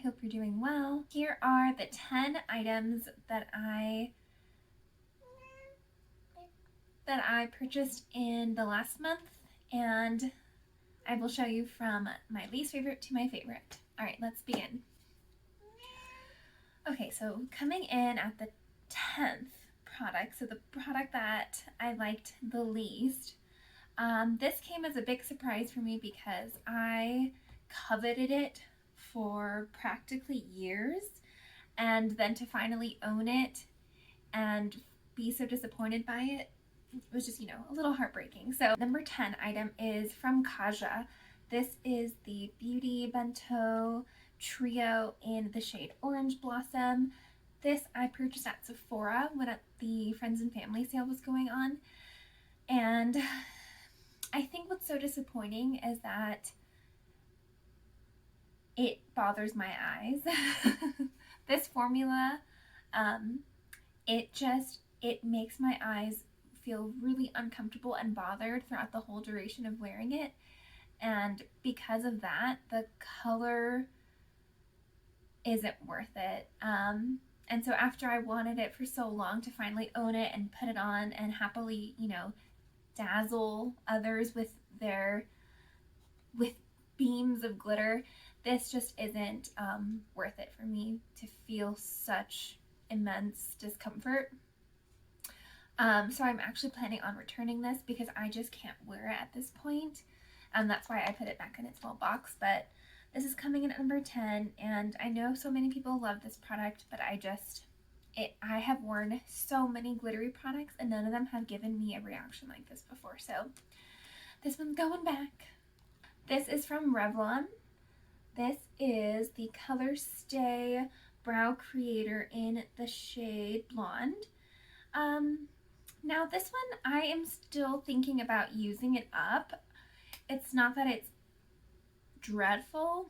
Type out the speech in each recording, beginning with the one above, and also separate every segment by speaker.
Speaker 1: hope you're doing well. Here are the 10 items that I purchased in the last month, and I will show you from my least favorite to my favorite. All right, let's begin. Okay, so coming in at the 10th product, so the product that I liked the least, this came as a big surprise for me because I coveted it for practically years, and then to finally own it and be so disappointed by it was just, a little heartbreaking. So number 10 item is from Kaja. This is the Beauty Bento Trio in the shade Orange Blossom. This I purchased at Sephora when the Friends and Family sale was going on. And I think what's so disappointing is that it bothers my eyes. This formula, it makes my eyes feel really uncomfortable and bothered throughout the whole duration of wearing it. And because of that, the color isn't worth it. And so after I wanted it for so long to finally own it and put it on and happily, dazzle others with beams of glitter, this just isn't worth it for me to feel such immense discomfort. So I'm actually planning on returning this because I just can't wear it at this point. That's why I put it back in its little box. But this is coming in at number 10, and I know so many people love this product, but I have worn so many glittery products and none of them have given me a reaction like this before. So this one's going back. This is from Revlon. This is the Color Stay Brow Creator in the shade Blonde. Now this one, I am still thinking about using it up. It's not that it's dreadful.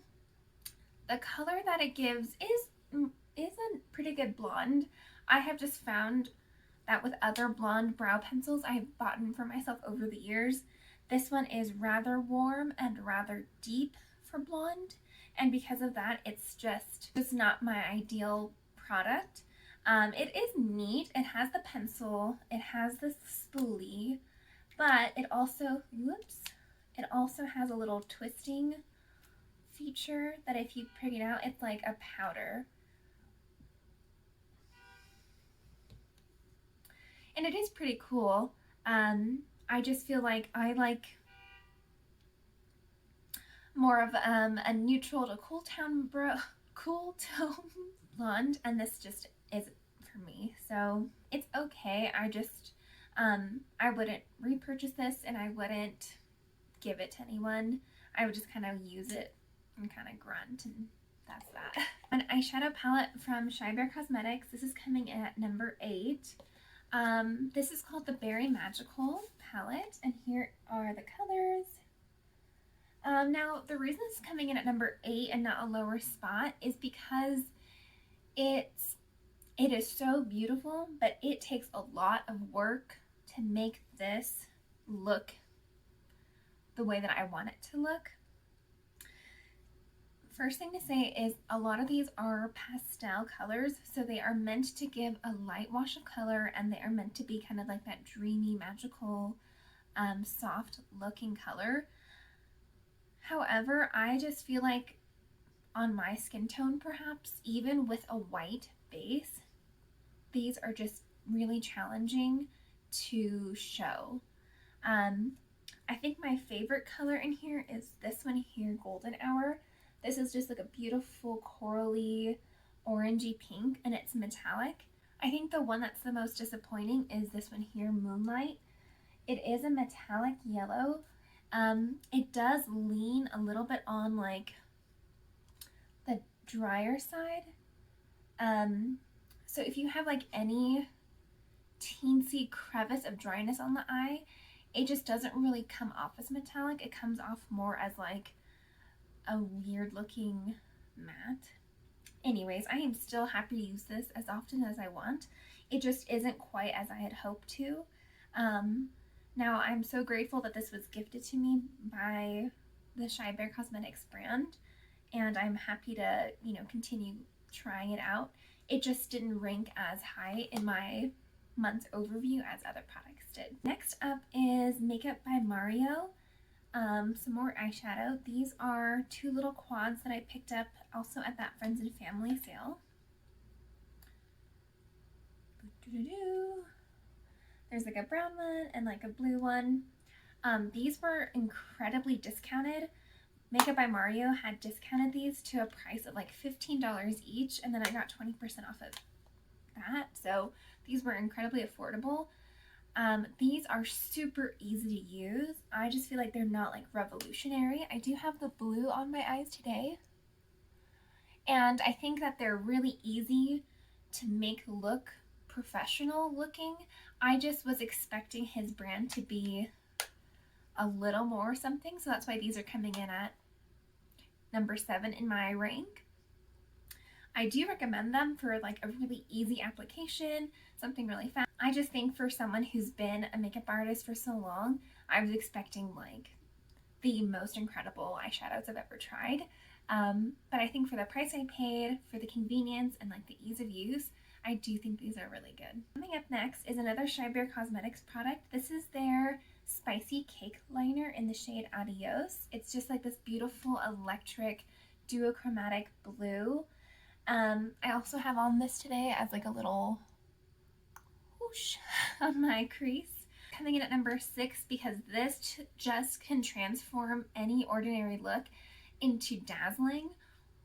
Speaker 1: The color that it gives is a pretty good blonde. I have just found that with other blonde brow pencils I have bought for myself over the years, this one is rather warm and rather deep for blonde, and because of that, it's not my ideal product. It is neat. It has the pencil, it has the spoolie, but it also has a little twisting feature that if you pick it out, it's like a powder. And it is pretty cool. I just feel like I like more of a neutral to cool tone blonde, and this just isn't for me. So it's okay. I wouldn't repurchase this, and I wouldn't give it to anyone. I would just kind of use it and kind of grunt, and that's that. An eyeshadow palette from Shy Bear Cosmetics. This is coming in at number 8. This is called the Berry Magical palette, and here are the colors. Now, the reason this is coming in at number 8 and not a lower spot is because it is so beautiful, but it takes a lot of work to make this look the way that I want it to look. First thing to say is a lot of these are pastel colors, so they are meant to give a light wash of color, and they are meant to be kind of like that dreamy, magical, soft looking color. However, I just feel like on my skin tone, perhaps, even with a white base, these are just really challenging to show. I think my favorite color in here is this one here, Golden Hour. This is just like a beautiful corally orangey pink, and it's metallic. I think the one that's the most disappointing is this one here, Moonlight. It is a metallic yellow. It does lean a little bit on like the drier side. So if you have like any teensy crevice of dryness on the eye, it just doesn't really come off as metallic. It comes off more as like a weird looking matte. Anyways, I am still happy to use this as often as I want. It just isn't quite as I had hoped to. Now I'm so grateful that this was gifted to me by the Shy Bear Cosmetics brand, and I'm happy to, continue trying it out. It just didn't rank as high in my month's overview as other products did. Next up is Makeup by Mario. Some more eyeshadow. These are 2 little quads that I picked up also at that Friends and Family sale. There's like a brown one and like a blue one. These were incredibly discounted. Makeup by Mario had discounted these to a price of like $15 each, and then I got 20% off of that. So these were incredibly affordable. These are super easy to use. I just feel like they're not like revolutionary. I do have the blue on my eyes today, and I think that they're really easy to make look professional looking. I just was expecting his brand to be a little more something, so that's why these are coming in at number 7 in my rank. I do recommend them for like a really easy application, something really fast. I just think for someone who's been a makeup artist for so long, I was expecting like the most incredible eyeshadows I've ever tried. But I think for the price I paid, for the convenience and like the ease of use, I do think these are really good. Coming up next is another Shy Bear Cosmetics product. This is their Spicy Cake Liner in the shade Adios. It's just like this beautiful electric duochromatic blue. I also have on this today as like a little whoosh on my crease. Coming in at number 6 because this just can transform any ordinary look into dazzling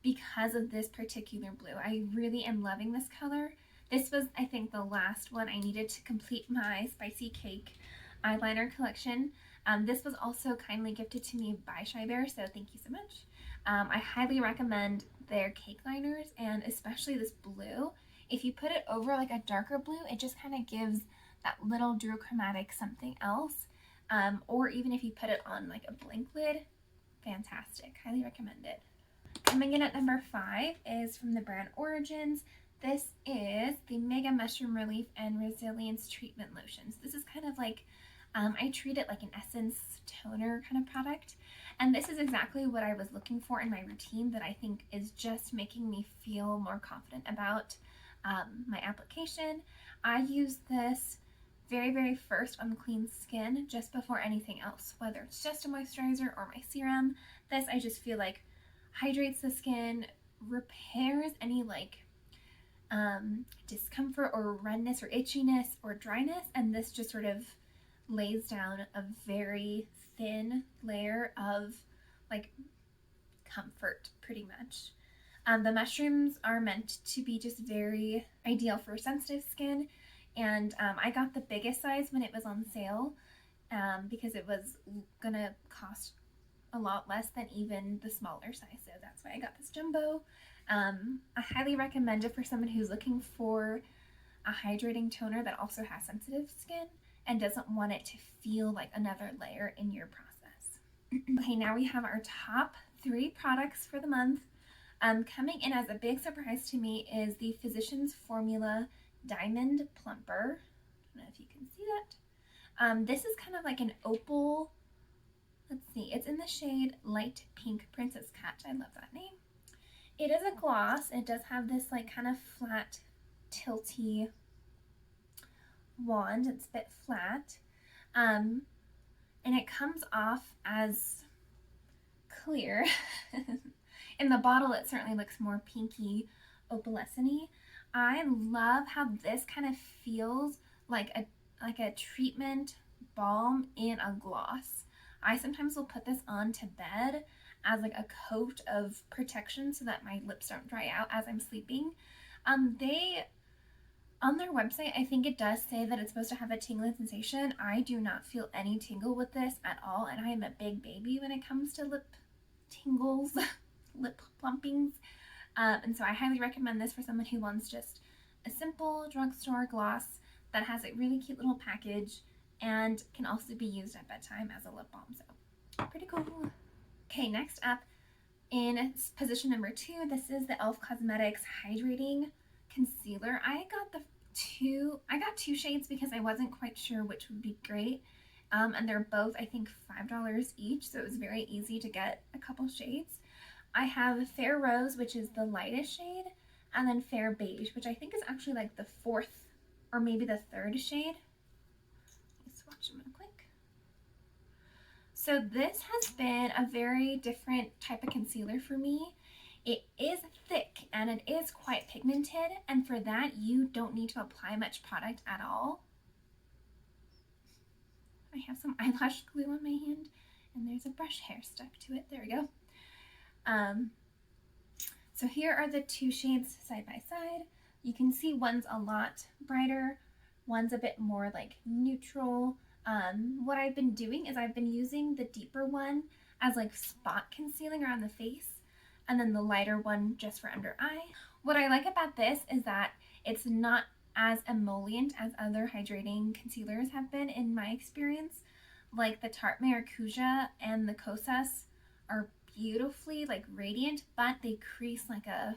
Speaker 1: because of this particular blue. I really am loving this color. This was, I think, the last one I needed to complete my Spicy Cake eyeliner collection. This was also kindly gifted to me by Shy Bear, so thank you so much. I highly recommend their cake liners, and especially this blue. If you put it over like a darker blue, it just kind of gives that little duochromatic something else. Or even if you put it on like a blank lid, fantastic. Highly recommend it. Coming in at number 5 is from the brand Origins. This is the Mega Mushroom Relief and Resilience Treatment Lotions. This is kind of like, I treat it like an essence toner kind of product. And this is exactly what I was looking for in my routine that I think is just making me feel more confident about my application. I use this very first on clean skin just before anything else, whether it's just a moisturizer or my serum. This I just feel like hydrates the skin, repairs any like discomfort or redness or itchiness or dryness, and this just sort of lays down a very thin layer of like comfort pretty much. The mushrooms are meant to be just very ideal for sensitive skin, and I got the biggest size when it was on sale because it was gonna cost a lot less than even the smaller size, so that's why I got this jumbo. I highly recommend it for someone who's looking for a hydrating toner that also has sensitive skin and doesn't want it to feel like another layer in your process. Okay, now we have our top 3 products for the month. Coming in as a big surprise to me is the Physicians Formula Diamond Plumper. I don't know if you can see that. This is kind of like an opal. Let's see, it's in the shade Light Pink Princess Cut. I love that name. It is a gloss. It does have this like kind of flat, tilty wand. It's a bit flat. And it comes off as clear. In the bottle, it certainly looks more pinky, opalescent-y. I love how this kind of feels like a treatment balm in a gloss. I sometimes will put this on to bed as like a coat of protection so that my lips don't dry out as I'm sleeping. They, on their website, I think it does say that it's supposed to have a tingling sensation. I do not feel any tingle with this at all, and I am a big baby when it comes to lip tingles, lip plumpings. And so I highly recommend this for someone who wants just a simple drugstore gloss that has a really cute little package and can also be used at bedtime as a lip balm. So pretty cool. Okay, next up in position number 2, this is the e.l.f. Cosmetics Hydrating Concealer. I got 2 shades because I wasn't quite sure which would be great. And they're both, I think, $5 each, so it was very easy to get a couple shades. I have Fair Rose, which is the lightest shade, and then Fair Beige, which I think is actually like the fourth or maybe the third shade. Let's swatch them real quick. So this has been a very different type of concealer for me. It is thick and it is quite pigmented, and for that you don't need to apply much product at all. I have some eyelash glue on my hand and there's a brush hair stuck to it. There we go. So here are the two shades side by side. You can see one's a lot brighter, one's a bit more like neutral. What I've been doing is I've been using the deeper one as like spot concealing around the face, and then the lighter one just for under eye. What I like about this is that it's not as emollient as other hydrating concealers have been in my experience. Like the Tarte Maracuja and the Kosas are beautifully like radiant, but they crease like a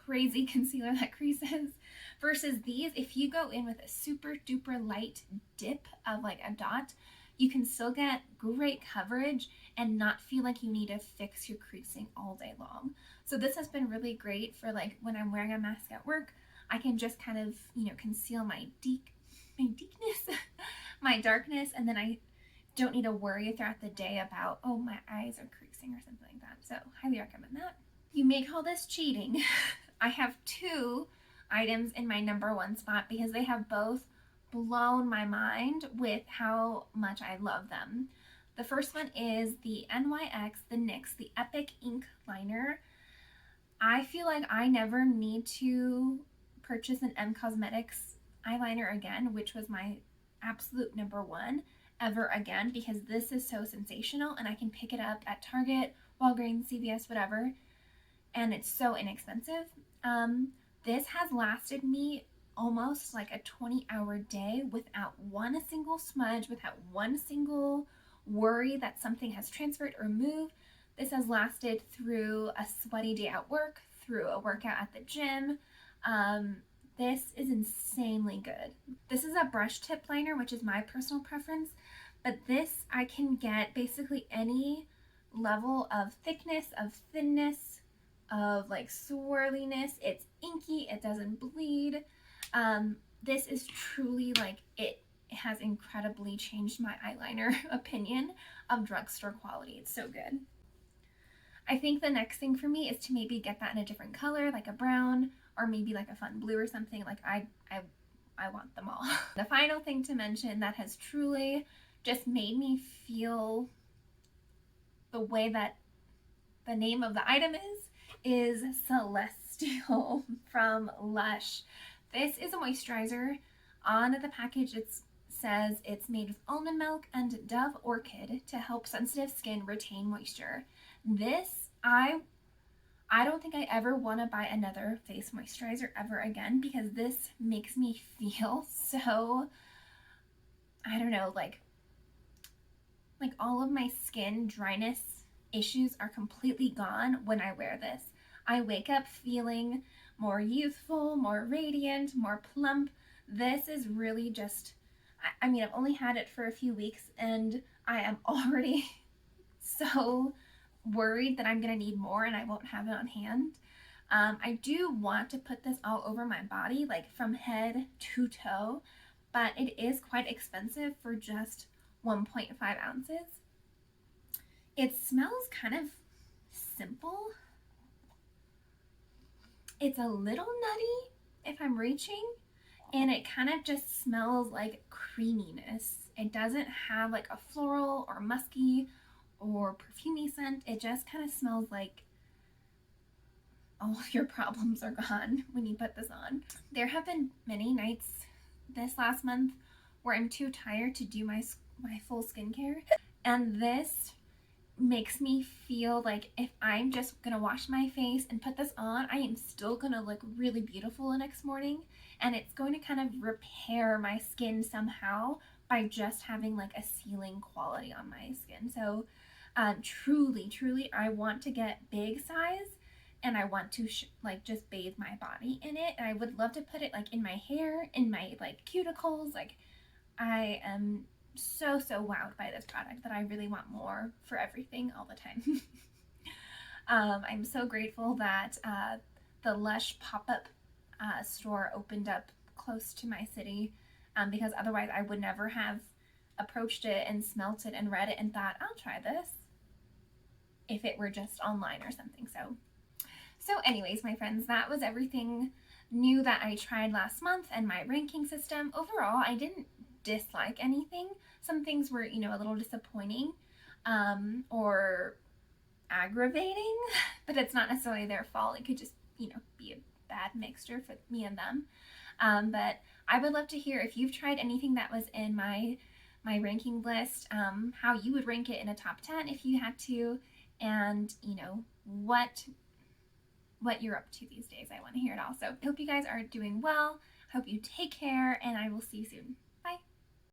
Speaker 1: crazy concealer that creases. Versus these, if you go in with a super duper light dip of like a dot, you can still get great coverage and not feel like you need to fix your creasing all day long. So this has been really great for like when I'm wearing a mask at work. I can just kind of, you know, conceal my deepness, my darkness, and then I don't need to worry throughout the day about, oh, my eyes are creasing or something like that. So highly recommend that. You may call this cheating. I have two items in my #1 spot because they have both blown my mind with how much I love them. The first one is the NYX the Epic Ink Liner. I feel like I never need to purchase an M Cosmetics eyeliner again, which was my absolute #1 ever again, because this is so sensational and I can pick it up at Target, Walgreens, CVS, whatever, and it's so inexpensive. This has lasted me almost like a 20-hour day without one single smudge, without one single worry that something has transferred or moved. This has lasted through a sweaty day at work, through a workout at the gym. This is insanely good. This is a brush tip liner, which is my personal preference, but this I can get basically any level of thickness, of thinness, of like swirliness. It's inky, it doesn't bleed. This is truly like, it has incredibly changed my eyeliner opinion of drugstore quality. It's so good. I think the next thing for me is to maybe get that in a different color, like a brown, or maybe like a fun blue or something. Like I want them all. The final thing to mention that has truly just made me feel the way that the name of the item is Celestial from Lush. This is a moisturizer. On the package it says it's made with almond milk and Dove Orchid to help sensitive skin retain moisture. This, I don't think I ever want to buy another face moisturizer ever again, because this makes me feel so, I don't know, like all of my skin dryness issues are completely gone when I wear this. I wake up feeling more youthful, more radiant, more plump. This is really just, I mean, I've only had it for a few weeks and I am already so worried that I'm gonna need more and I won't have it on hand. I do want to put this all over my body, like from head to toe, but it is quite expensive for just 1.5 ounces. It smells kind of simple. It's a little nutty if I'm reaching, and it kind of just smells like creaminess. It doesn't have like a floral or musky or perfumey scent. It just kind of smells like all of your problems are gone when you put this on. There have been many nights this last month where I'm too tired to do my full skincare, and this makes me feel like if I'm just gonna wash my face and put this on, I am still gonna look really beautiful the next morning, and it's going to kind of repair my skin somehow by just having like a sealing quality on my skin. So truly I want to get big size, and I want to like just bathe my body in it, and I would love to put it like in my hair, in my like cuticles. Like, I am so wowed by this product that I really want more for everything all the time. I'm so grateful that the Lush pop-up store opened up close to my city, because otherwise I would never have approached it and smelt it and read it and thought, I'll try this, if it were just online or something. So anyways, my friends, that was everything new that I tried last month and my ranking system. Overall, I didn't dislike anything. Some things were, a little disappointing, or aggravating, but it's not necessarily their fault. It could just, be a bad mixture for me and them. But I would love to hear if you've tried anything that was in my ranking list, how you would rank it in a top 10 if you had to, and what you're up to these days. I want to hear it all. So I hope you guys are doing well. I hope you take care, and I will see you soon.